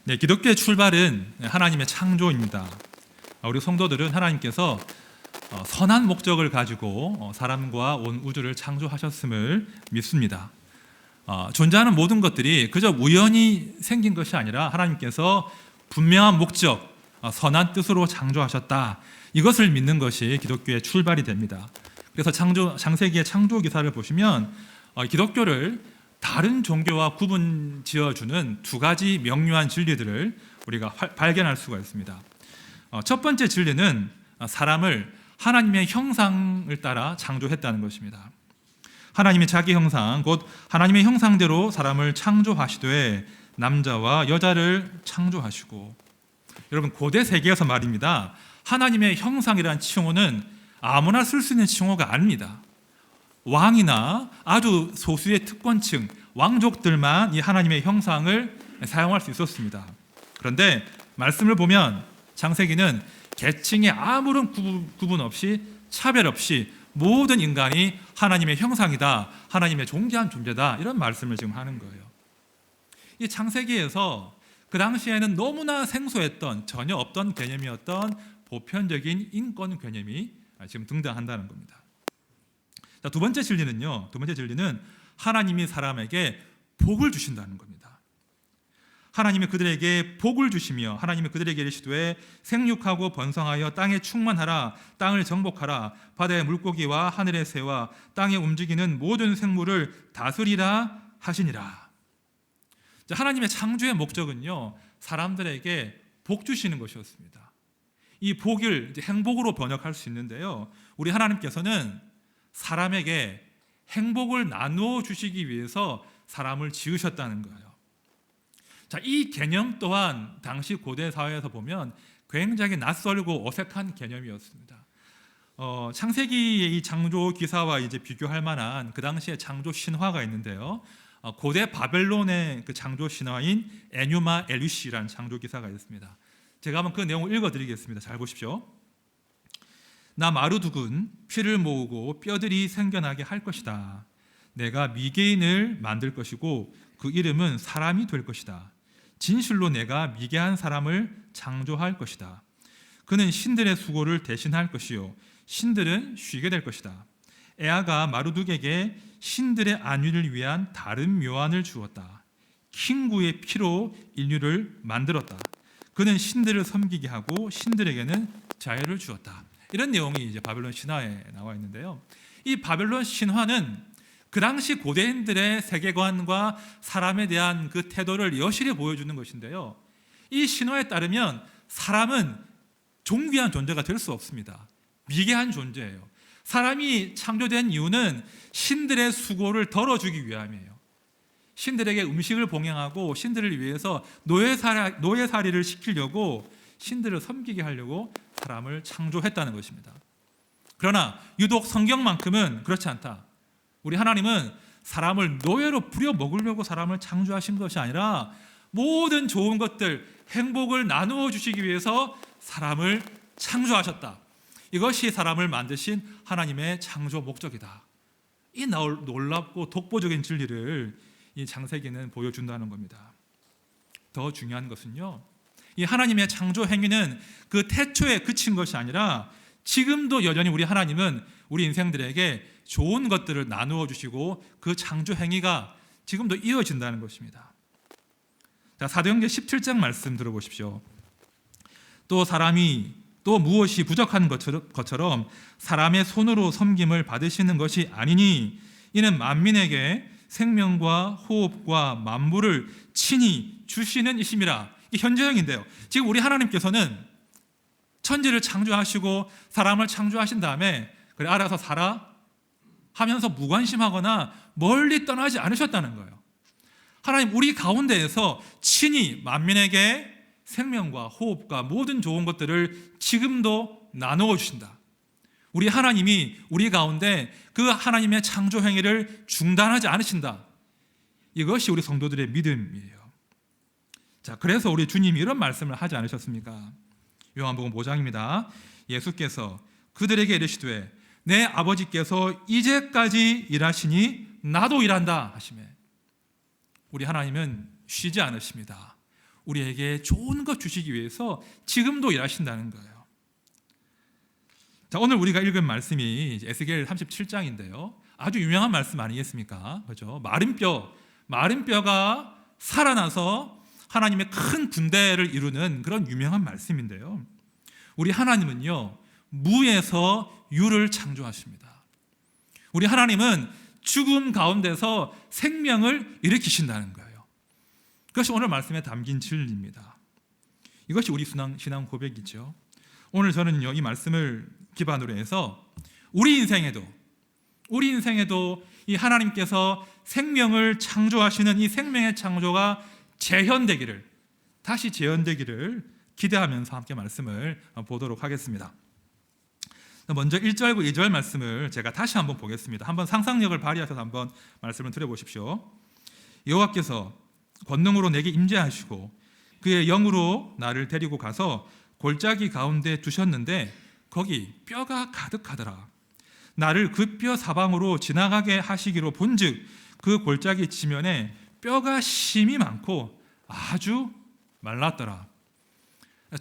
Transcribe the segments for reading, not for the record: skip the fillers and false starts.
네, 기독교의 출발은 하나님의 창조입니다. 우리 성도들은 하나님께서 선한 목적을 가지고 사람과 온 우주를 창조하셨음을 믿습니다. 존재하는 모든 것들이 그저 우연히 생긴 것이 아니라 하나님께서 분명한 목적, 선한 뜻으로 창조하셨다. 이것을 믿는 것이 기독교의 출발이 됩니다. 그래서 창세기의 창조 기사를 보시면 기독교를 다른 종교와 구분 지어주는 두 가지 명료한 진리들을 우리가 발견할 수가 있습니다. 첫 번째 진리는 사람을 하나님의 형상을 따라 창조했다는 것입니다. 하나님이 자기 형상, 곧 하나님의 형상대로 사람을 창조하시되 남자와 여자를 창조하시고, 여러분 고대 세계에서 말입니다, 하나님의 형상이라는 칭호는 아무나 쓸 수 있는 칭호가 아닙니다. 왕이나 아주 소수의 특권층, 왕족들만 이 하나님의 형상을 사용할 수 있었습니다. 그런데 말씀을 보면 창세기는 계층에 아무런 구분 없이, 차별 없이 모든 인간이 하나님의 형상이다, 하나님의 존귀한 존재다, 이런 말씀을 지금 하는 거예요. 이 창세기에서 그 당시에는 너무나 생소했던, 전혀 없던 개념이었던 보편적인 인권 개념이 지금 등장한다는 겁니다. 자, 두 번째 진리는요. 두 번째 진리는 하나님이 사람에게 복을 주신다는 겁니다. 하나님이 그들에게 복을 주시며 하나님이 그들에게 이르시되 생육하고 번성하여 땅에 충만하라, 땅을 정복하라, 바다의 물고기와 하늘의 새와 땅에 움직이는 모든 생물을 다스리라 하시니라. 자, 하나님의 창조의 목적은요, 사람들에게 복 주시는 것이었습니다. 이 복을 행복으로 번역할 수 있는데요, 우리 하나님께서는 사람에게 행복을 나누어 주시기 위해서 사람을 지으셨다는 거예요. 자, 이 개념 또한 당시 고대 사회에서 보면 굉장히 낯설고 어색한 개념이었습니다. 창세기의 이 창조 기사와 이제 비교할 만한 그 당시의 창조 신화가 있는데요. 고대 바벨론의 그 창조 신화인 에뉴마 엘리시라는 창조 기사가 있습니다. 제가 한번 그 내용을 읽어드리겠습니다. 잘 보십시오. 나 마루둑은 피를 모으고 뼈들이 생겨나게 할 것이다. 내가 미개인을 만들 것이고 그 이름은 사람이 될 것이다. 진실로 내가 미개한 사람을 창조할 것이다. 그는 신들의 수고를 대신할 것이요 신들은 쉬게 될 것이다. 에아가 마루둑에게 신들의 안위를 위한 다른 묘안을 주었다. 킹구의 피로 인류를 만들었다. 그는 신들을 섬기게 하고 신들에게는 자유를 주었다. 이런 내용이 이제 바벨론 신화에 나와 있는데요. 이 바벨론 신화는 그 당시 고대인들의 세계관과 사람에 대한 그 태도를 여실히 보여주는 것인데요. 이 신화에 따르면 사람은 존귀한 존재가 될 수 없습니다. 미개한 존재예요. 사람이 창조된 이유는 신들의 수고를 덜어주기 위함이에요. 신들에게 음식을 봉양하고 신들을 위해서 노예살이를 시키려고, 신들을 섬기게 하려고 사람을 창조했다는 것입니다. 그러나 유독 성경만큼은 그렇지 않다. 우리 하나님은 사람을 노예로 부려먹으려고 사람을 창조하신 것이 아니라 모든 좋은 것들, 행복을 나누어 주시기 위해서 사람을 창조하셨다. 이것이 사람을 만드신 하나님의 창조 목적이다. 이 놀랍고 독보적인 진리를 이 창세기는 보여준다는 겁니다. 더 중요한 것은요, 이 하나님의 창조 행위는 그 태초에 그친 것이 아니라 지금도 여전히 우리 하나님은 우리 인생들에게 좋은 것들을 나누어 주시고 그 창조 행위가 지금도 이어진다는 것입니다. 자, 사도행전 17장 말씀 들어보십시오. 또 사람이 또 무엇이 부족한 것처럼 사람의 손으로 섬김을 받으시는 것이 아니니 이는 만민에게 생명과 호흡과 만물을 친히 주시는 이심이라. 이 현재형인데요. 지금 우리 하나님께서는 천지를 창조하시고 사람을 창조하신 다음에 그래 알아서 살아 하면서 무관심하거나 멀리 떠나지 않으셨다는 거예요. 하나님 우리 가운데에서 친히 만민에게 생명과 호흡과 모든 좋은 것들을 지금도 나누어 주신다. 우리 하나님이 우리 가운데 그 하나님의 창조 행위를 중단하지 않으신다. 이것이 우리 성도들의 믿음이에요. 자, 그래서 우리 주님이 이런 말씀을 하지 않으셨습니까? 요한복음 5장입니다. 예수께서 그들에게 이르시되 내 아버지께서 이제까지 일하시니 나도 일한다 하시매. 우리 하나님은 쉬지 않으십니다. 우리에게 좋은 것 주시기 위해서 지금도 일하신다는 거예요. 자, 오늘 우리가 읽은 말씀이 에스겔 37장인데요. 아주 유명한 말씀 아니겠습니까? 그죠? 마른 뼈가 살아나서 하나님의 큰 군대를 이루는 그런 유명한 말씀인데요. 우리 하나님은요, 무에서 유를 창조하십니다. 우리 하나님은 죽음 가운데서 생명을 일으키신다는 거예요. 그것이 오늘 말씀에 담긴 진리입니다. 이것이 우리 신앙 고백이죠. 오늘 저는요, 이 말씀을 기반으로 해서 우리 인생에도 이 하나님께서 생명을 창조하시는 이 생명의 창조가 다시 재현되기를 기대하면서 함께 말씀을 보도록 하겠습니다. 먼저 1절과 2절 말씀을 제가 다시 한번 보겠습니다. 한번 상상력을 발휘하셔서 한번 말씀을 들어보십시오. 여호와께서 권능으로 내게 임재하시고 그의 영으로 나를 데리고 가서 골짜기 가운데 두셨는데 거기 뼈가 가득하더라. 나를 그 뼈 사방으로 지나가게 하시기로 본즉 그 골짜기 지면에 뼈가 심이 많고 아주 말랐더라.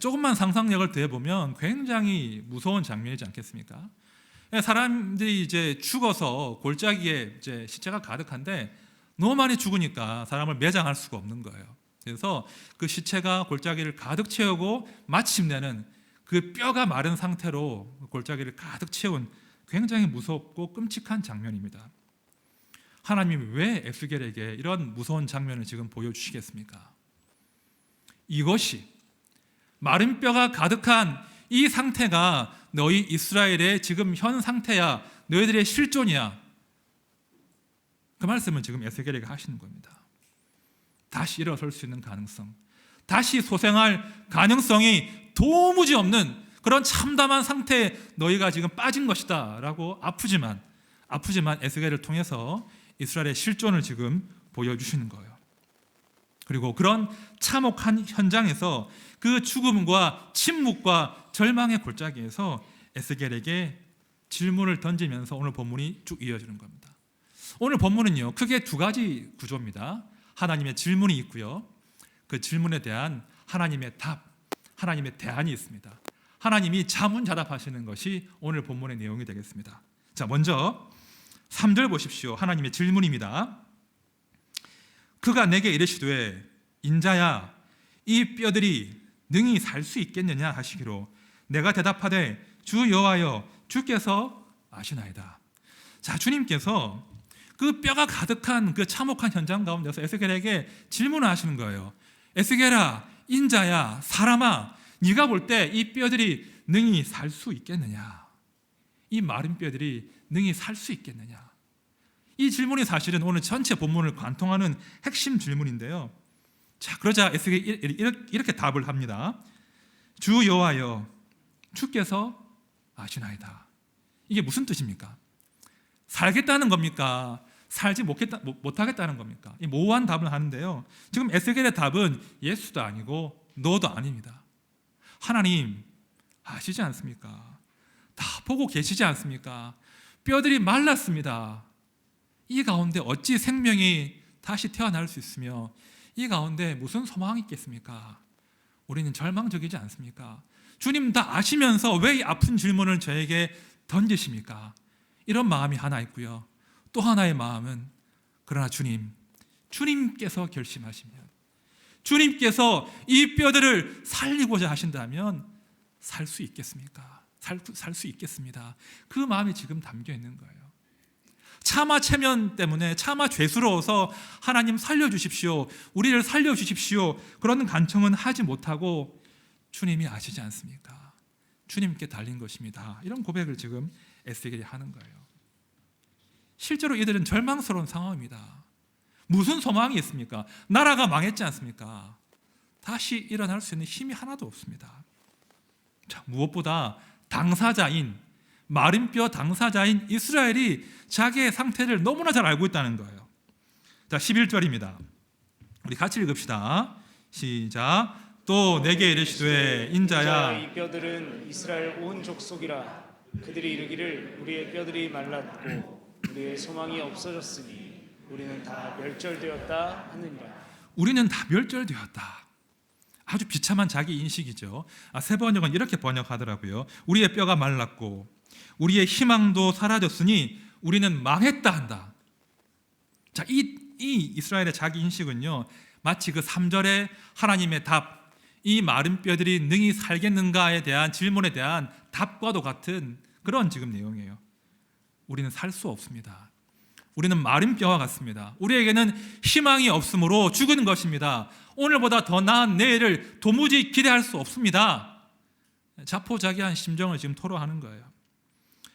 조금만 상상력을 더해보면 굉장히 무서운 장면이지 않겠습니까? 사람들이 이제 죽어서 골짜기에 이제 시체가 가득한데 너무 많이 죽으니까 사람을 매장할 수가 없는 거예요. 그래서 그 시체가 골짜기를 가득 채우고 마침내는 그 뼈가 마른 상태로 골짜기를 가득 채운 굉장히 무섭고 끔찍한 장면입니다. 하나님이 왜 에스겔에게 이런 무서운 장면을 지금 보여주시겠습니까? 이것이 마른 뼈가 가득한 이 상태가 너희 이스라엘의 지금 현 상태야, 너희들의 실존이야. 그 말씀을 지금 에스겔에게 하시는 겁니다. 다시 일어설 수 있는 가능성, 다시 소생할 가능성이 도무지 없는 그런 참담한 상태에 너희가 지금 빠진 것이다 라고 아프지만 에스겔을 통해서 이스라엘의 실존을 지금 보여주시는 거예요. 그리고 그런 참혹한 현장에서 그 죽음과 침묵과 절망의 골짜기에서 에스겔에게 질문을 던지면서 오늘 본문이 쭉 이어지는 겁니다. 오늘 본문은요, 크게 두 가지 구조입니다. 하나님의 질문이 있고요, 그 질문에 대한 하나님의 답, 하나님의 대안이 있습니다. 하나님이 자문자답하시는 것이 오늘 본문의 내용이 되겠습니다. 자, 먼저 3절 보십시오. 하나님의 질문입니다. 그가 내게 이르시되 인자야 이 뼈들이 능히 살 수 있겠느냐 하시기로 내가 대답하되 주 여호와여 주께서 아시나이다. 자, 주님께서 그 뼈가 가득한 그 참혹한 현장 가운데서 에스겔에게 질문을 하시는 거예요. 에스겔아, 인자야, 사람아, 네가 볼 때 이 뼈들이 능히 살 수 있겠느냐? 이 마른 뼈들이 능히 살 수 있겠느냐? 이 질문이 사실은 오늘 전체 본문을 관통하는 핵심 질문인데요. 자, 그러자 에스겔이 이렇게 답을 합니다. 주 여호와여 주께서 아시나이다. 이게 무슨 뜻입니까? 살겠다는 겁니까? 살지 못하겠다는 겁니까? 이 모호한 답을 하는데요, 지금 에스겔의 답은 예수도 아니고 노도 아닙니다. 하나님 아시지 않습니까? 다 보고 계시지 않습니까? 뼈들이 말랐습니다. 이 가운데 어찌 생명이 다시 태어날 수 있으며 이 가운데 무슨 소망이 있겠습니까? 우리는 절망적이지 않습니까? 주님 다 아시면서 왜 이 아픈 질문을 저에게 던지십니까? 이런 마음이 하나 있고요, 또 하나의 마음은 그러나 주님께서 결심하시면, 주님께서 이 뼈들을 살리고자 하신다면 살 수 있겠습니까? 살 수 있겠습니다. 그 마음이 지금 담겨 있는 거예요. 차마 체면 때문에, 차마 죄스러워서 하나님 살려주십시오, 우리를 살려주십시오, 그런 간청은 하지 못하고 주님이 아시지 않습니까? 주님께 달린 것입니다. 이런 고백을 지금 에스겔이 하는 거예요. 실제로 이들은 절망스러운 상황입니다. 무슨 소망이 있습니까? 나라가 망했지 않습니까? 다시 일어날 수 있는 힘이 하나도 없습니다. 자, 무엇보다 마른 뼈 당사자인 이스라엘이 자기의 상태를 너무나 잘 알고 있다는 거예요. 자, 11절입니다. 우리 같이 읽읍시다. 시작. 또 내게 이르시되 인자야 이 뼈들은 이스라엘 온 족속이라. 그들이 이르기를 우리의 뼈들이 말랐고 우리의 소망이 없어졌으니 우리는 다 멸절되었다 하느니라. 우리는 다 멸절되었다. 아주 비참한 자기 인식이죠. 새 번역은 이렇게 번역하더라고요. 우리의 뼈가 말랐고 우리의 희망도 사라졌으니 우리는 망했다 한다. 자, 이 이스라엘의 자기 인식은요, 마치 그 3절의 하나님의 답, 이 마른 뼈들이 능히 살겠는가에 대한 질문에 대한 답과도 같은 그런 지금 내용이에요. 우리는 살 수 없습니다. 우리는 마른 뼈와 같습니다. 우리에게는 희망이 없으므로 죽은 것입니다. 오늘보다 더 나은 내일을 도무지 기대할 수 없습니다. 자포자기한 심정을 지금 토로하는 거예요.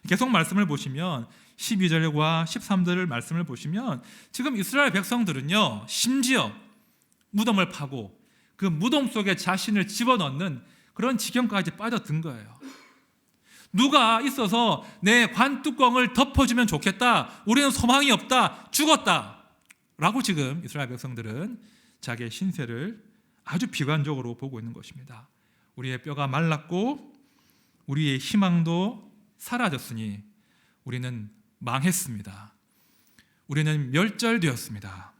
계속 말씀을 보시면 12절과 13절 말씀을 보시면 지금 이스라엘 백성들은요, 심지어 무덤을 파고 그 무덤 속에 자신을 집어넣는 그런 지경까지 빠져든 거예요. 누가 있어서 내 관뚜껑을 덮어주면 좋겠다, 우리는 소망이 없다, 죽었다 라고 지금 이스라엘 백성들은 자기의 신세를 아주 비관적으로 보고 있는 것입니다. 우리의 뼈가 말랐고 우리의 희망도 사라졌으니 우리는 망했습니다. 우리는 멸절되었습니다.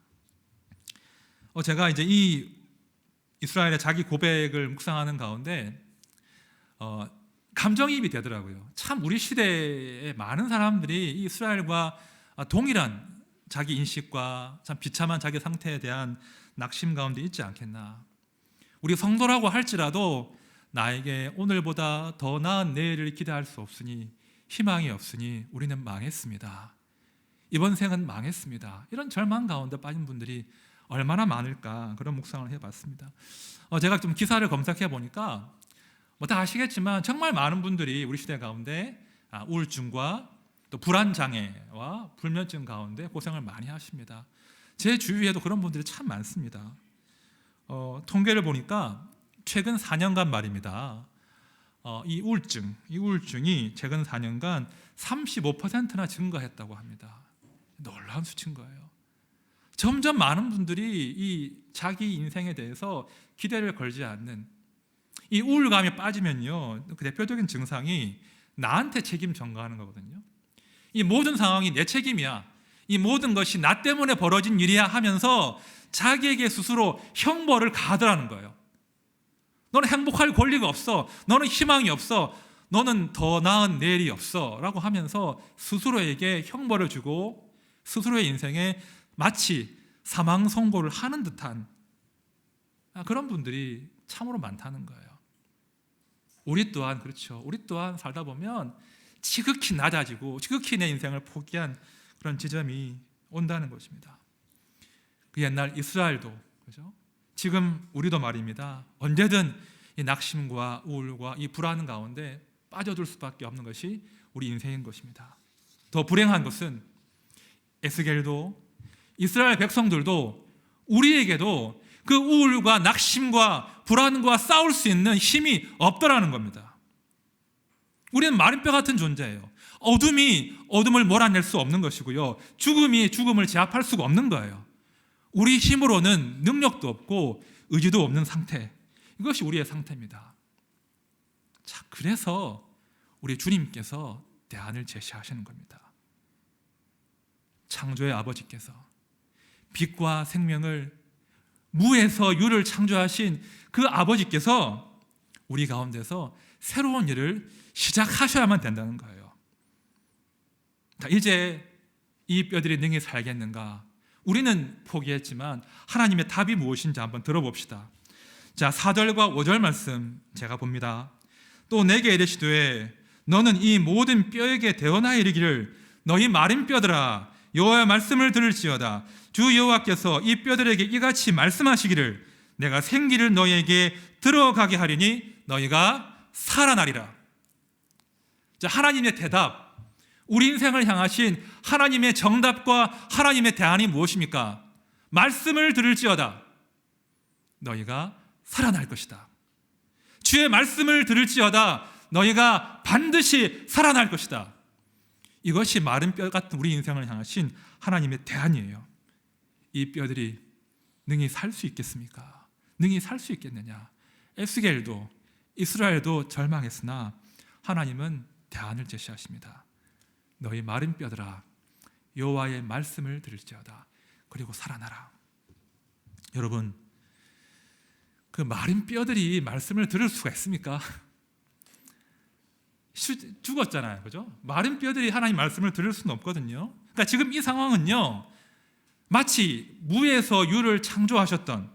제가 이제 이 이스라엘의 자기 고백을 묵상하는 가운데 감정이입이 되더라고요. 참 우리 시대에 많은 사람들이 이 이스라엘과 동일한 자기 인식과 참 비참한 자기 상태에 대한 낙심 가운데 있지 않겠나. 우리 성도라고 할지라도 나에게 오늘보다 더 나은 내일을 기대할 수 없으니, 희망이 없으니 우리는 망했습니다. 이번 생은 망했습니다. 이런 절망 가운데 빠진 분들이 얼마나 많을까, 그런 묵상을 해봤습니다. 제가 좀 기사를 검색해 보니까 다 아시겠지만 정말 많은 분들이 우리 시대 가운데 우울증과 또 불안장애와 불면증 가운데 고생을 많이 하십니다. 제 주위에도 그런 분들이 참 많습니다. 통계를 보니까 최근 4년간 말입니다. 이 우울증이 최근 4년간 35%나 증가했다고 합니다. 놀라운 수치인 거예요. 점점 많은 분들이 이 자기 인생에 대해서 기대를 걸지 않는, 이 우울감에 빠지면요, 그 대표적인 증상이 나한테 책임 전가하는 거거든요. 이 모든 상황이 내 책임이야, 이 모든 것이 나 때문에 벌어진 일이야 하면서 자기에게 스스로 형벌을 가하더라는 거예요. 너는 행복할 권리가 없어, 너는 희망이 없어, 너는 더 나은 내일이 없어 라고 하면서 스스로에게 형벌을 주고 스스로의 인생에 마치 사망 선고를 하는 듯한 그런 분들이 참으로 많다는 거예요. 우리 또한 그렇죠. 우리 또한 살다 보면 지극히 낮아지고 지극히 내 인생을 포기한 그런 지점이 온다는 것입니다. 그 옛날 이스라엘도 그렇죠? 지금 우리도 말입니다. 언제든 이 낙심과 우울과 이 불안 가운데 빠져들 수밖에 없는 것이 우리 인생인 것입니다. 더 불행한 것은 에스겔도 이스라엘 백성들도 우리에게도 그 우울과 낙심과 불안과 싸울 수 있는 힘이 없더라는 겁니다. 우리는 마른 뼈 같은 존재예요. 어둠이 어둠을 몰아낼 수 없는 것이고요, 죽음이 죽음을 제압할 수가 없는 거예요. 우리 힘으로는 능력도 없고 의지도 없는 상태, 이것이 우리의 상태입니다. 자, 그래서 우리 주님께서 대안을 제시하시는 겁니다. 창조의 아버지께서 빛과 생명을 무에서 유를 창조하신 그 아버지께서 우리 가운데서 새로운 일을 시작하셔야만 된다는 거예요. 자, 이제 이 뼈들이 능히 살겠는가? 우리는 포기했지만 하나님의 답이 무엇인지 한번 들어봅시다. 자, 4절과 5절 말씀 제가 봅니다. 또 내게 이르시되 너는 이 모든 뼈에게 대언하여 이르기를 너희 마른 뼈들아 여호와의 말씀을 들을지어다. 주 여호와께서 이 뼈들에게 이같이 말씀하시기를 내가 생기를 너희에게 들어가게 하리니 너희가 살아나리라. 자, 하나님의 대답, 우리 인생을 향하신 하나님의 정답과 하나님의 대안이 무엇입니까? 말씀을 들을지어다. 너희가 살아날 것이다. 주의 말씀을 들을지어다. 너희가 반드시 살아날 것이다. 이것이 마른 뼈 같은 우리 인생을 향하신 하나님의 대안이에요. 이 뼈들이 능히 살 수 있겠습니까? 능히 살 수 있겠느냐? 에스겔도 이스라엘도 절망했으나 하나님은 대안을 제시하십니다. 너희 마른 뼈들아 여호와의 말씀을 들을지어다. 그리고 살아나라. 여러분, 그 마른 뼈들이 말씀을 들을 수가 있습니까? 죽었잖아요, 그죠? 마른 뼈들이 하나님 말씀을 들을 수는 없거든요. 그러니까 지금 이 상황은요, 마치 무에서 유를 창조하셨던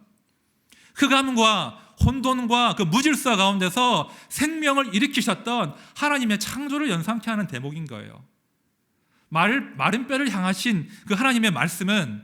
흑암과 혼돈과 그 무질서 가운데서 생명을 일으키셨던 하나님의 창조를 연상케 하는 대목인 거예요. 마른 뼈를 향하신 그 하나님의 말씀은,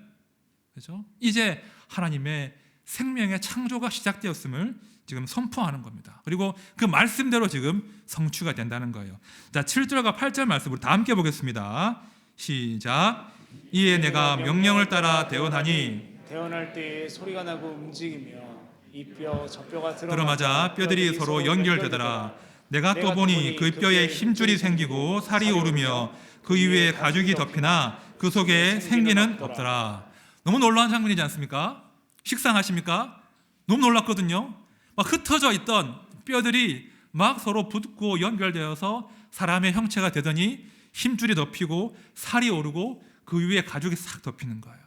그죠? 이제 하나님의 생명의 창조가 시작되었음을 지금 선포하는 겁니다. 그리고 그 말씀대로 지금 성취가 된다는 거예요. 자, 7절과 8절 말씀으로 다 함께 보겠습니다. 시작. 이에 내가 명령을 따라 대언하니 대언할 때에 소리가 나고 움직이며 이 뼈 저 뼈가 들어맞아 뼈들이 서로 연결되더라. 내가 또 보니 그 뼈에 힘줄이 생기고 살이 오르며 그 위에 가죽이 덮이나 그 속에 생기는 없더라. 너무 놀라운 장면이지 않습니까? 식상하십니까? 너무 놀랐거든요. 막 흩어져 있던 뼈들이 막 서로 붙고 연결되어서 사람의 형체가 되더니 힘줄이 덮이고 살이 오르고 그 위에 가죽이 싹 덮이는 거예요.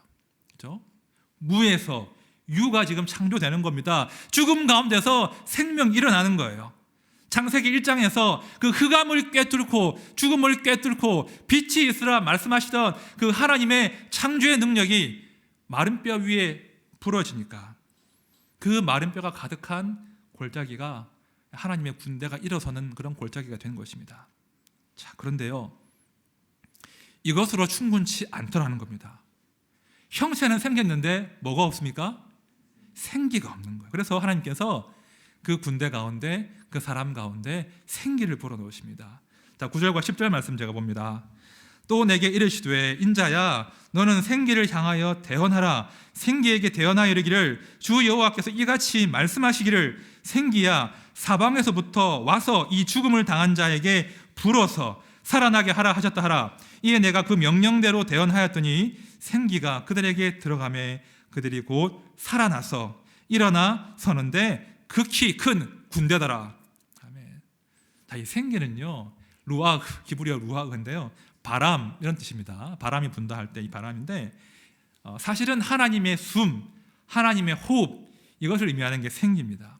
그렇죠? 무에서 유가 지금 창조되는 겁니다. 죽음 가운데서 생명이 일어나는 거예요. 창세기 1장에서 그 흑암을 꿰뚫고 죽음을 꿰뚫고 빛이 있으라 말씀하시던 그 하나님의 창조의 능력이 마른 뼈 위에 부러지니까 그 마른 뼈가 가득한 골짜기가 하나님의 군대가 일어서는 그런 골짜기가 된 것입니다. 자, 그런데요, 이것으로 충분치 않더라는 겁니다. 형체는 생겼는데 뭐가 없습니까? 생기가 없는 거예요. 그래서 하나님께서 그 군대 가운데, 그 사람 가운데 생기를 불어넣으십니다. 자, 9절과 10절 말씀 제가 봅니다. 또 내게 이르시되 인자야 너는 생기를 향하여 대언하라. 생기에게 대언하여 이르기를 주 여호와께서 이같이 말씀하시기를 생기야 사방에서부터 와서 이 죽음을 당한 자에게 불어서 살아나게 하라 하셨다 하라. 이에 내가 그 명령대로 대언하였더니 생기가 그들에게 들어가매 그들이 곧 살아나서 일어나 서는데 극히 큰 군대더라. 아멘. 자, 이 생기는요, 루아흐, 히브리어 루아흐인데요, 바람 이런 뜻입니다. 바람이 분다 할 때 이 바람인데 사실은 하나님의 숨, 하나님의 호흡, 이것을 의미하는 게 생기입니다.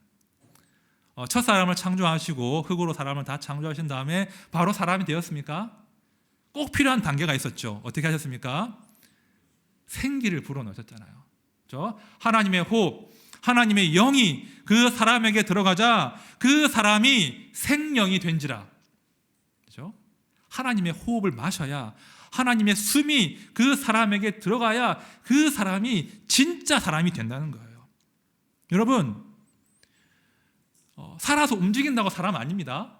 첫 사람을 창조하시고 흙으로 사람을 다 창조하신 다음에 바로 사람이 되었습니까? 꼭 필요한 단계가 있었죠. 어떻게 하셨습니까? 생기를 불어넣으셨잖아요. 그렇죠? 하나님의 호흡, 하나님의 영이 그 사람에게 들어가자 그 사람이 생명이 된지라. 그렇죠? 하나님의 호흡을 마셔야, 하나님의 숨이 그 사람에게 들어가야 그 사람이 진짜 사람이 된다는 거예요. 여러분, 살아서 움직인다고 사람 아닙니다.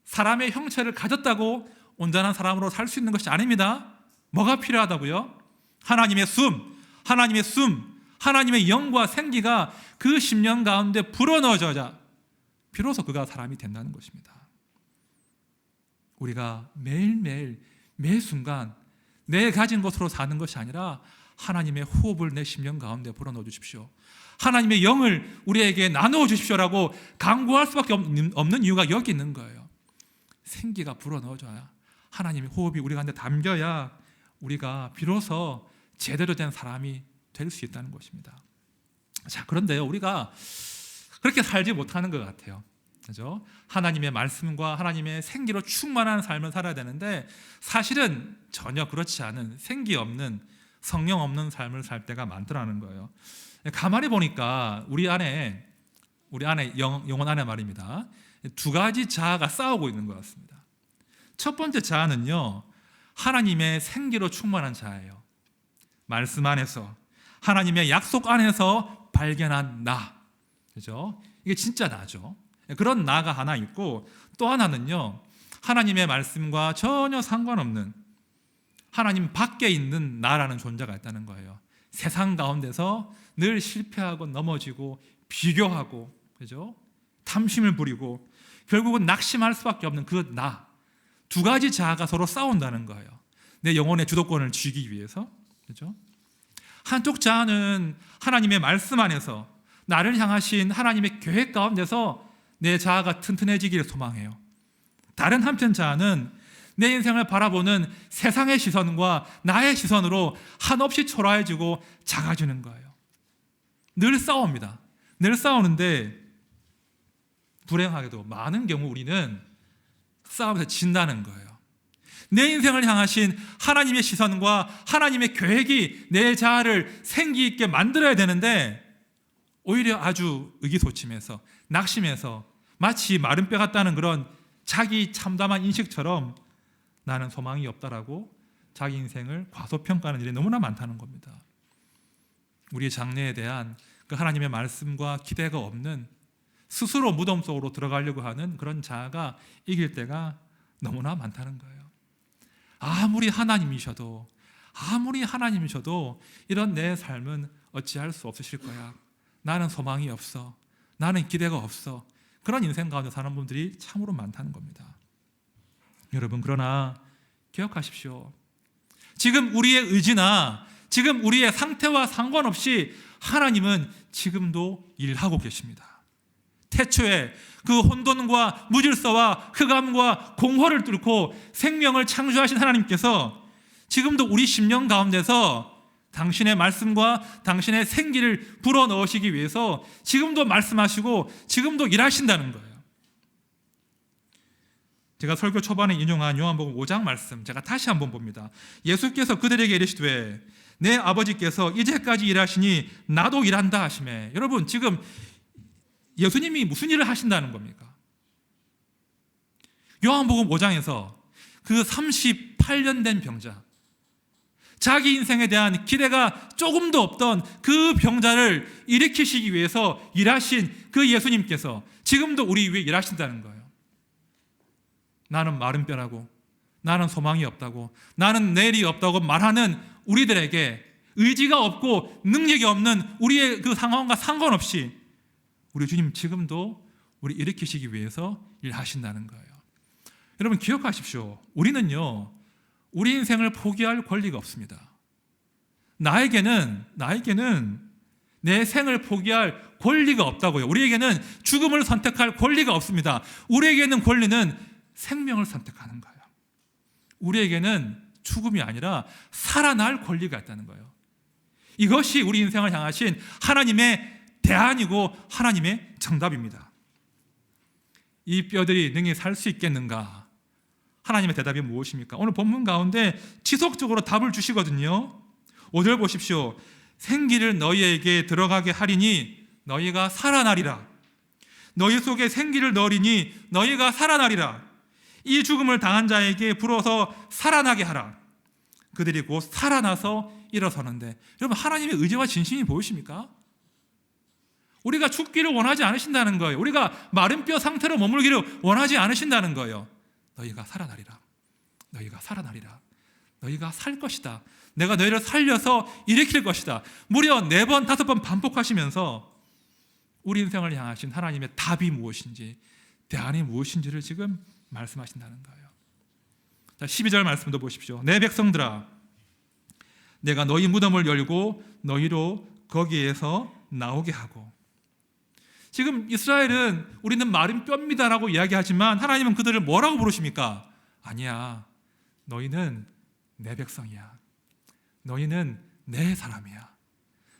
사람의 형체를 가졌다고 온전한 사람으로 살 수 있는 것이 아닙니다. 뭐가 필요하다고요? 하나님의 숨, 하나님의 영과 생기가 그 심령 가운데 불어넣어져야 비로소 그가 사람이 된다는 것입니다. 우리가 매일매일 매 순간 내 가진 것으로 사는 것이 아니라 하나님의 호흡을 내 심령 가운데 불어넣어 주십시오. 하나님의 영을 우리에게 나누어 주십시오라고 간구할 수밖에 없는 이유가 여기 있는 거예요. 생기가 불어넣어져야, 하나님의 호흡이 우리 가운데 담겨야 우리가 비로소 제대로 된 사람이 될 수 있다는 것입니다. 자, 그런데요, 우리가 그렇게 살지 못하는 것 같아요. 그죠? 하나님의 말씀과 하나님의 생기로 충만한 삶을 살아야 되는데 사실은 전혀 그렇지 않은, 생기 없는, 성령 없는 삶을 살 때가 많더라는 거예요. 가만히 보니까 우리 안에 영혼 안에 말입니다, 두 가지 자아가 싸우고 있는 것 같습니다. 첫 번째 자아는요, 하나님의 생기로 충만한 자예요. 말씀 안에서, 하나님의 약속 안에서 발견한 나, 그죠? 이게 진짜 나죠. 그런 나가 하나 있고, 또 하나는요, 하나님의 말씀과 전혀 상관없는 하나님 밖에 있는 나라는 존재가 있다는 거예요. 세상 가운데서 늘 실패하고 넘어지고 비교하고, 그죠? 탐심을 부리고 결국은 낙심할 수밖에 없는 그 나, 두 가지 자아가 서로 싸운다는 거예요. 내 영혼의 주도권을 쥐기 위해서, 그죠? 한쪽 자아는 하나님의 말씀 안에서 나를 향하신 하나님의 계획 가운데서 내 자아가 튼튼해지기를 소망해요. 다른 한편 자아는 내 인생을 바라보는 세상의 시선과 나의 시선으로 한없이 초라해지고 작아지는 거예요. 늘 싸웁니다. 늘 싸우는데 불행하게도 많은 경우 우리는 싸움에서 진다는 거예요. 내 인생을 향하신 하나님의 시선과 하나님의 계획이 내 자아를 생기 있게 만들어야 되는데 오히려 아주 의기소침해서 낙심해서 마치 마른 뼈 같다는 그런 자기 참담한 인식처럼 나는 소망이 없다라고 자기 인생을 과소평가하는 일이 너무나 많다는 겁니다. 우리의 장래에 대한 그 하나님의 말씀과 기대가 없는 스스로 무덤 속으로 들어가려고 하는 그런 자아가 이길 때가 너무나 많다는 거예요. 아무리 하나님이셔도 이런 내 삶은 어찌할 수 없으실 거야. 나는 소망이 없어. 나는 기대가 없어. 그런 인생 가운데 사는 분들이 참으로 많다는 겁니다. 여러분, 그러나 기억하십시오. 지금 우리의 의지나 지금 우리의 상태와 상관없이 하나님은 지금도 일하고 계십니다. 태초에 그 혼돈과 무질서와 흑암과 공허를 뚫고 생명을 창조하신 하나님께서 지금도 우리 심령 가운데서 당신의 말씀과 당신의 생기를 불어넣으시기 위해서 지금도 말씀하시고 지금도 일하신다는 거예요. 제가 설교 초반에 인용한 요한복음 5장 말씀 제가 다시 한번 봅니다. 예수께서 그들에게 이르시되 내 아버지께서 이제까지 일하시니 나도 일한다 하시매. 여러분, 지금 예수님이 무슨 일을 하신다는 겁니까? 요한복음 5장에서 그 38년 된 병자, 자기 인생에 대한 기대가 조금도 없던 그 병자를 일으키시기 위해서 일하신 그 예수님께서 지금도 우리 위해 일하신다는 거예요. 나는 마른 뼈라고, 나는 소망이 없다고, 나는 내일이 없다고 말하는 우리들에게 의지가 없고 능력이 없는 우리의 그 상황과 상관없이 우리 주님 지금도 우리 일으키시기 위해서 일하신다는 거예요. 여러분, 기억하십시오. 우리는요, 우리 인생을 포기할 권리가 없습니다. 나에게는 내 생을 포기할 권리가 없다고요. 우리에게는 죽음을 선택할 권리가 없습니다. 우리에게는 권리는 생명을 선택하는 거예요. 우리에게는 죽음이 아니라 살아날 권리가 있다는 거예요. 이것이 우리 인생을 향하신 하나님의 대안이고 하나님의 정답입니다. 이 뼈들이 능히 살 수 있겠는가? 하나님의 대답이 무엇입니까? 오늘 본문 가운데 지속적으로 답을 주시거든요. 5절 보십시오. 생기를 너희에게 들어가게 하리니 너희가 살아나리라. 너희 속에 생기를 넣으리니 너희가 살아나리라. 이 죽음을 당한 자에게 불어서 살아나게 하라. 그들이 곧 살아나서 일어서는데, 여러분, 하나님의 의지와 진심이 보이십니까? 우리가 죽기를 원하지 않으신다는 거예요. 우리가 마른 뼈 상태로 머물기를 원하지 않으신다는 거예요. 너희가 살아나리라. 너희가 살아나리라. 너희가 살 것이다. 내가 너희를 살려서 일으킬 것이다. 무려 4번, 5번 반복하시면서 우리 인생을 향하신 하나님의 답이 무엇인지, 대안이 무엇인지를 지금 말씀하신다는 거예요. 자, 12절 말씀도 보십시오. 내 백성들아, 내가 너희 무덤을 열고 너희로 거기에서 나오게 하고. 지금 이스라엘은 우리는 마른 뼈입니다라고 이야기하지만 하나님은 그들을 뭐라고 부르십니까? 아니야, 너희는 내 백성이야. 너희는 내 사람이야.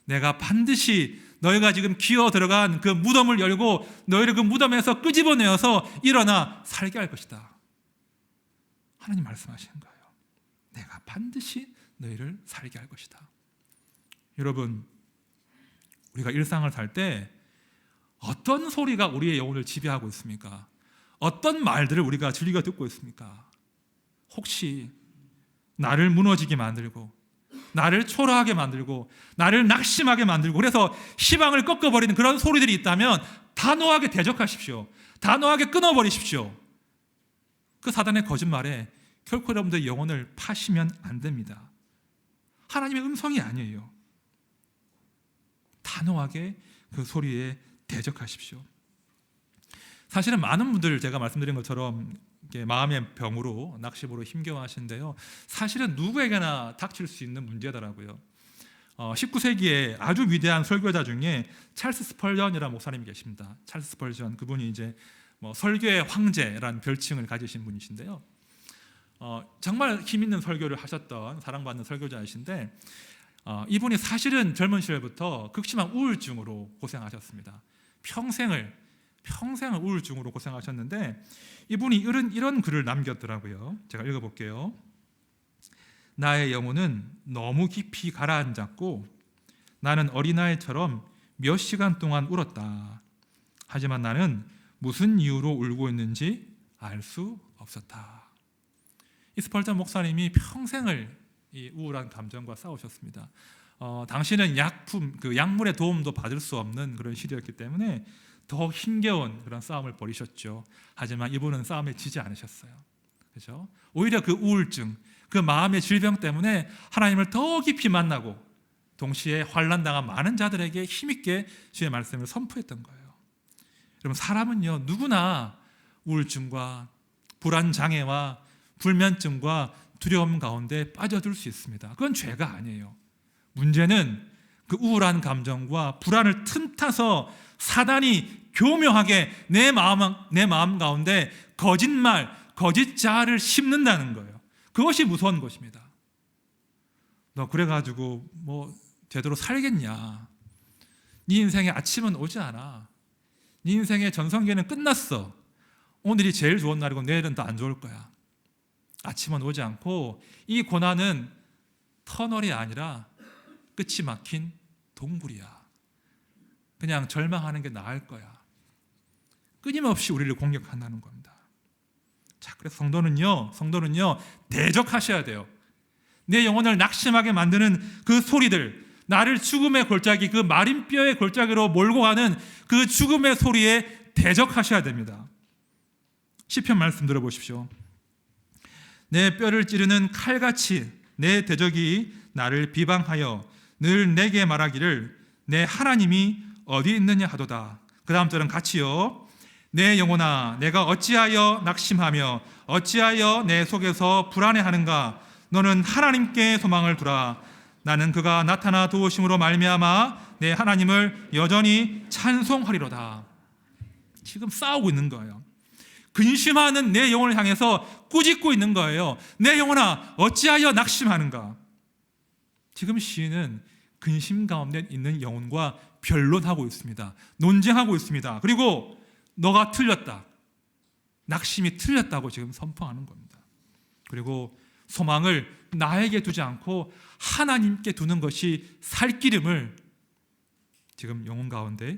내가 반드시 너희가 지금 기어 들어간 그 무덤을 열고 너희를 그 무덤에서 끄집어내어서 일어나 살게 할 것이다. 하나님 말씀하시는 거예요. 내가 반드시 너희를 살게 할 것이다. 여러분, 우리가 일상을 살 때 어떤 소리가 우리의 영혼을 지배하고 있습니까? 어떤 말들을 우리가 즐겨 듣고 있습니까? 혹시 나를 무너지게 만들고, 나를 초라하게 만들고, 나를 낙심하게 만들고, 그래서 희망을 꺾어버리는 그런 소리들이 있다면 단호하게 대적하십시오. 단호하게 끊어버리십시오. 그 사단의 거짓말에 결코 여러분들의 영혼을 파시면 안 됩니다. 하나님의 음성이 아니에요. 단호하게 그 소리에 대적하십시오. 사실은 많은 분들, 제가 말씀드린 것처럼 마음의 병으로, 낙심으로 힘겨워하시는데요, 사실은 누구에게나 닥칠 수 있는 문제더라고요. 19세기에 아주 위대한 설교자 중에 찰스 스펄전이라는 목사님이 계십니다. 찰스 스펄전, 그분이 이제 설교의 황제라는 별칭을 가지신 분이신데요, 정말 힘 있는 설교를 하셨던 사랑받는 설교자이신데, 이분이 사실은 젊은 시절부터 극심한 우울증으로 고생하셨습니다. 평생을 우울증으로 고생하셨는데 이분이 이런 글을 남겼더라고요. 제가 읽어볼게요. 나의 영혼은 너무 깊이 가라앉았고 나는 어린아이처럼 몇 시간 동안 울었다. 하지만 나는 무슨 이유로 울고 있는지 알 수 없었다. 이 스펄전 목사님이 평생을 이 우울한 감정과 싸우셨습니다. 당시는 약물의 도움도 받을 수 없는 그런 시대였기 때문에 더 힘겨운 그런 싸움을 벌이셨죠. 하지만 이분은 싸움에 지지 않으셨어요. 그렇죠? 오히려 그 우울증, 그 마음의 질병 때문에 하나님을 더 깊이 만나고 동시에 환난당한 많은 자들에게 힘있게 주의 말씀을 선포했던 거예요. 여러분, 사람은요 누구나 우울증과 불안장애와 불면증과 두려움 가운데 빠져들 수 있습니다. 그건 죄가 아니에요. 문제는 그 우울한 감정과 불안을 틈타서 사단이 교묘하게 내 마음 가운데 거짓말, 거짓 자아를 심는다는 거예요. 그것이 무서운 것입니다. 너 그래가지고 뭐 제대로 살겠냐? 네 인생의 아침은 오지 않아. 네 인생의 전성기는 끝났어. 오늘이 제일 좋은 날이고 내일은 더 안 좋을 거야. 아침은 오지 않고 이 고난은 터널이 아니라 끝이 막힌 동굴이야. 그냥 절망하는 게 나을 거야. 끊임없이 우리를 공격한다는 겁니다. 자, 그래서 성도는요 대적하셔야 돼요. 내 영혼을 낙심하게 만드는 그 소리들, 나를 죽음의 골짜기, 그 마린 뼈의 골짜기로 몰고 가는 그 죽음의 소리에 대적하셔야 됩니다. 시편 말씀 들어보십시오. 내 뼈를 찌르는 칼같이 내 대적이 나를 비방하여 늘 내게 말하기를 내 하나님이 어디 있느냐 하도다. 그 다음 절은 같이요. 내 영혼아 내가 어찌하여 낙심하며 어찌하여 내 속에서 불안해하는가. 너는 하나님께 소망을 두라. 나는 그가 나타나 도우심으로 말미암아 내 하나님을 여전히 찬송하리로다. 지금 싸우고 있는 거예요. 근심하는 내 영혼을 향해서 꾸짖고 있는 거예요. 내 영혼아 어찌하여 낙심하는가. 지금 시인은 근심 가운데 있는 영혼과 변론하고 있습니다. 논쟁하고 있습니다. 그리고 너가 틀렸다, 낙심이 틀렸다고 지금 선포하는 겁니다. 그리고 소망을 나에게 두지 않고 하나님께 두는 것이 살기름을 지금 영혼 가운데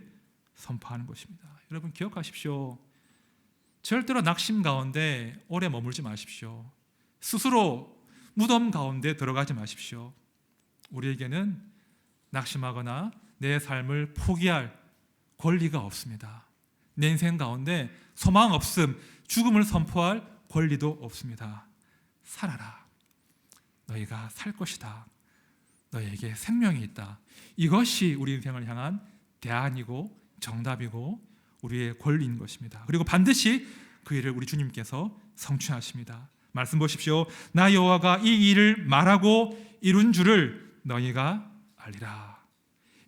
선포하는 것입니다. 여러분 기억하십시오. 절대로 낙심 가운데 오래 머물지 마십시오. 스스로 무덤 가운데 들어가지 마십시오. 우리에게는 낙심하거나 내 삶을 포기할 권리가 없습니다. 내 인생 가운데 소망 없음, 죽음을 선포할 권리도 없습니다. 살아라. 너희가 살 것이다. 너희에게 생명이 있다. 이것이 우리 인생을 향한 대안이고 정답이고 우리의 권리인 것입니다. 그리고 반드시 그 일을 우리 주님께서 성취하십니다. 말씀 보십시오. 나 여호와가 이 일을 말하고 이룬 줄을 너희가 알리라.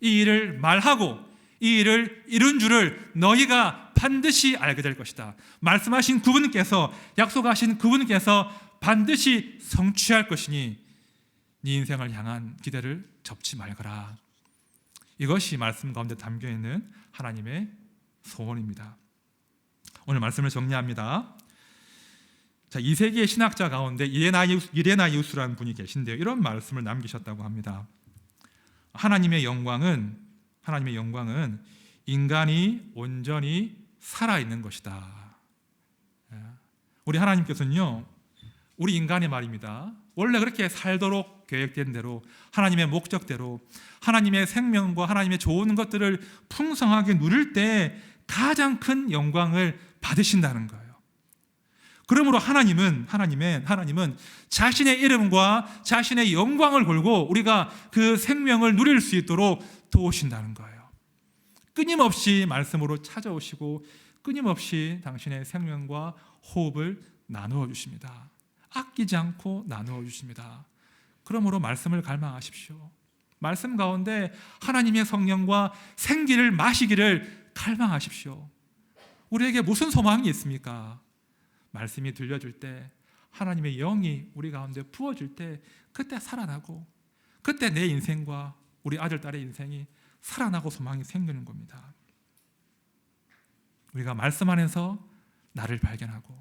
이 일을 말하고 이 일을 이룬 줄을 너희가 반드시 알게 될 것이다. 말씀하신 그분께서, 약속하신 그분께서 반드시 성취할 것이니 네 인생을 향한 기대를 접지 말거라. 이것이 말씀 가운데 담겨있는 하나님의 소원입니다. 오늘 말씀을 정리합니다. 자, 2세기의 신학자 가운데 이레나이우스라는 분이 계신데요. 이런 말씀을 남기셨다고 합니다. 하나님의 영광은 인간이 온전히 살아있는 것이다. 우리 하나님께서는요, 우리 인간의 말입니다. 원래 그렇게 살도록 계획된 대로, 하나님의 목적대로, 하나님의 생명과 하나님의 좋은 것들을 풍성하게 누릴 때 가장 큰 영광을 받으신다는 거예요. 그러므로 하나님은 자신의 이름과 자신의 영광을 걸고 우리가 그 생명을 누릴 수 있도록 도우신다는 거예요. 끊임없이 말씀으로 찾아오시고 끊임없이 당신의 생명과 호흡을 나누어 주십니다. 아끼지 않고 나누어 주십니다. 그러므로 말씀을 갈망하십시오. 말씀 가운데 하나님의 성령과 생기를 마시기를 갈망하십시오. 우리에게 무슨 소망이 있습니까? 말씀이 들려줄 때, 하나님의 영이 우리 가운데 부어질 때 그때 살아나고, 그때 내 인생과 우리 아들, 딸의 인생이 살아나고 소망이 생기는 겁니다. 우리가 말씀 안에서 나를 발견하고,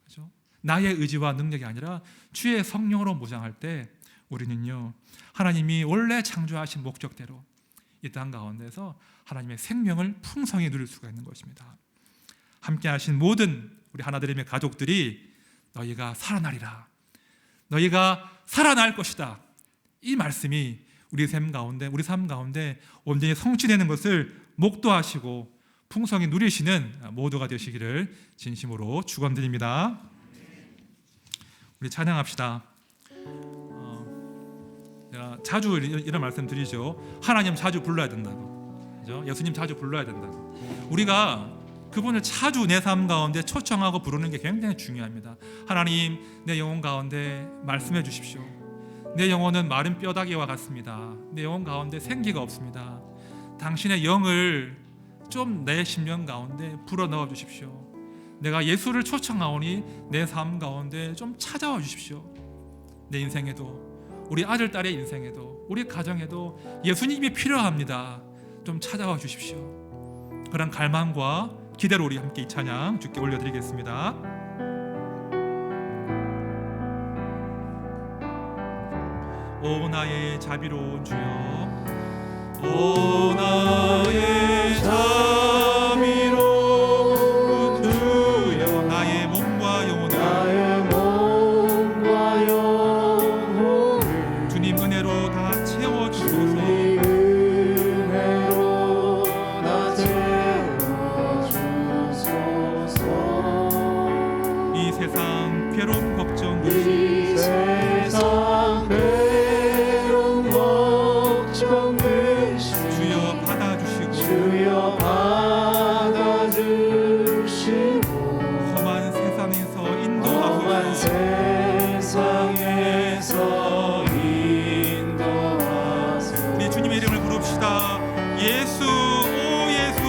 그렇죠? 나의 의지와 능력이 아니라 주의 성령으로 무장할 때 우리는요, 하나님이 원래 창조하신 목적대로 이 땅 가운데서 하나님의 생명을 풍성히 누릴 수가 있는 것입니다. 함께 하신 모든 우리 하나드림의 가족들이 너희가 살아나리라, 너희가 살아날 것이다, 이 말씀이 우리 삶 가운데 온전히 성취되는 것을 목도하시고 풍성히 누리시는 모두가 되시기를 진심으로 축원드립니다. 우리 찬양합시다. 제가 자주 이런 말씀 드리죠. 하나님 자주 불러야 된다고, 그죠? 예수님 자주 불러야 된다고. 우리가 그분을 자주 내 삶 가운데 초청하고 부르는 게 굉장히 중요합니다. 하나님, 내 영혼 가운데 말씀해 주십시오. 내 영혼은 마른 뼈다귀와 같습니다. 내 영혼 가운데 생기가 없습니다. 당신의 영을 좀 내 심령 가운데 불어넣어 주십시오. 내가 예수를 초청하오니 내 삶 가운데 좀 찾아와 주십시오. 내 인생에도, 우리 아들, 딸의 인생에도, 우리 가정에도 예수님이 필요합니다. 좀 찾아와 주십시오. 그런 갈망과 기대로 우리 함께 이 찬양 주께 올려드리겠습니다. 오 나의 자비로운 주여, 오 나의 자비로운 주여, 나의 몸과 영혼을 주님 은혜로 다 채워주소서. 이 세상 괴로움 걱정 주여 받아주시고 험한 세상에서 인도하소서. 우리 주님의 이름을 부릅시다. 예수, 오 예수,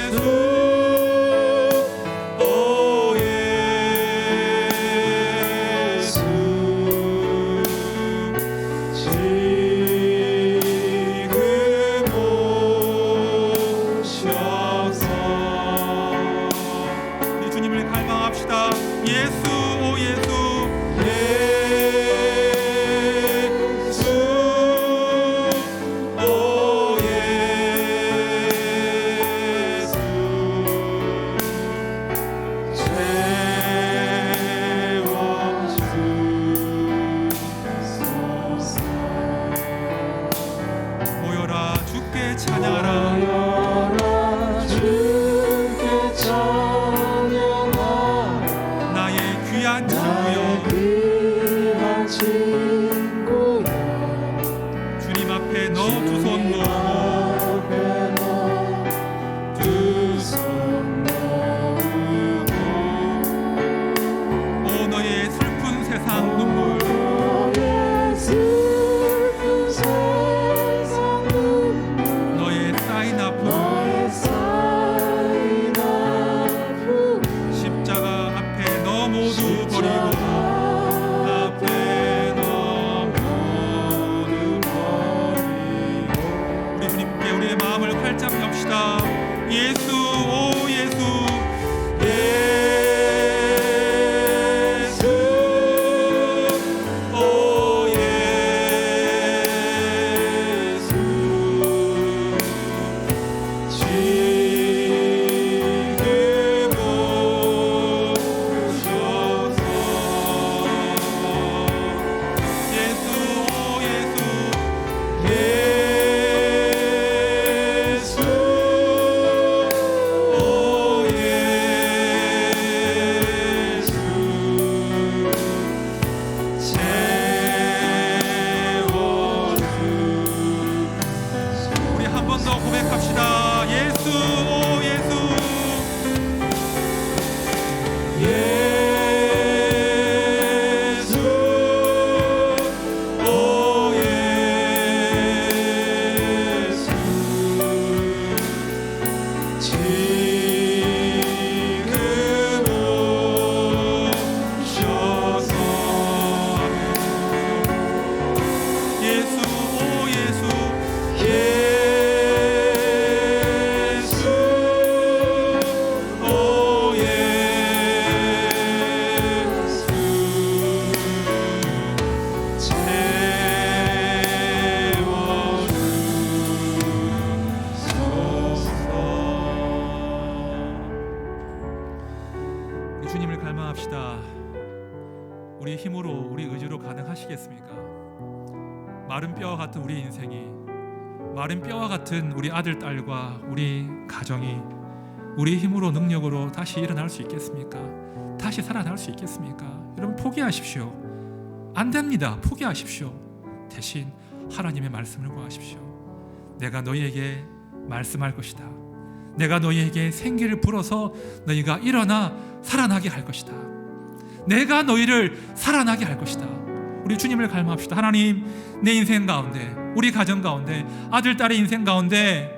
예수, 오 예수, 지금 오셔서. 우리 주님을 갈망합시다. 예수, 오 예수, 주님 앞에 너 두 손 놓고, 오 너의 슬픈 세상 눈물, 너의 쌓인 아픔, 십자가 앞에 너 모두 버리고, 우리의 마음을 활짝 엽시다. 예수, 오 예수, 예수, 우리 힘으로 우리 의지로 가능하시겠습니까? 마른 뼈와 같은 우리 인생이, 마른 뼈와 같은 우리 아들 딸과 우리 가정이 우리 힘으로 능력으로 다시 일어날 수 있겠습니까? 다시 살아날 수 있겠습니까? 여러분 포기하십시오. 안 됩니다. 포기하십시오. 대신 하나님의 말씀을 구하십시오. 내가 너희에게 말씀할 것이다. 내가 너희에게 생기를 불어서 너희가 일어나 살아나게 할 것이다. 내가 너희를 살아나게 할 것이다. 우리 주님을 갈망합시다. 하나님, 내 인생 가운데, 우리 가정 가운데, 아들 딸의 인생 가운데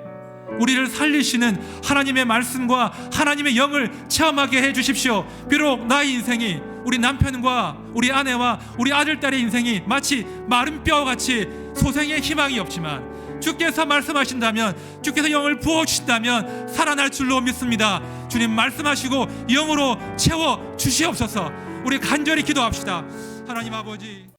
우리를 살리시는 하나님의 말씀과 하나님의 영을 체험하게 해주십시오. 비록 나의 인생이, 우리 남편과 우리 아내와 우리 아들 딸의 인생이 마치 마른 뼈와 같이 소생의 희망이 없지만 주께서 말씀하신다면, 주께서 영을 부어주신다면 살아날 줄로 믿습니다. 주님 말씀하시고 영으로 채워 주시옵소서. 우리 간절히 기도합시다. 하나님 아버지,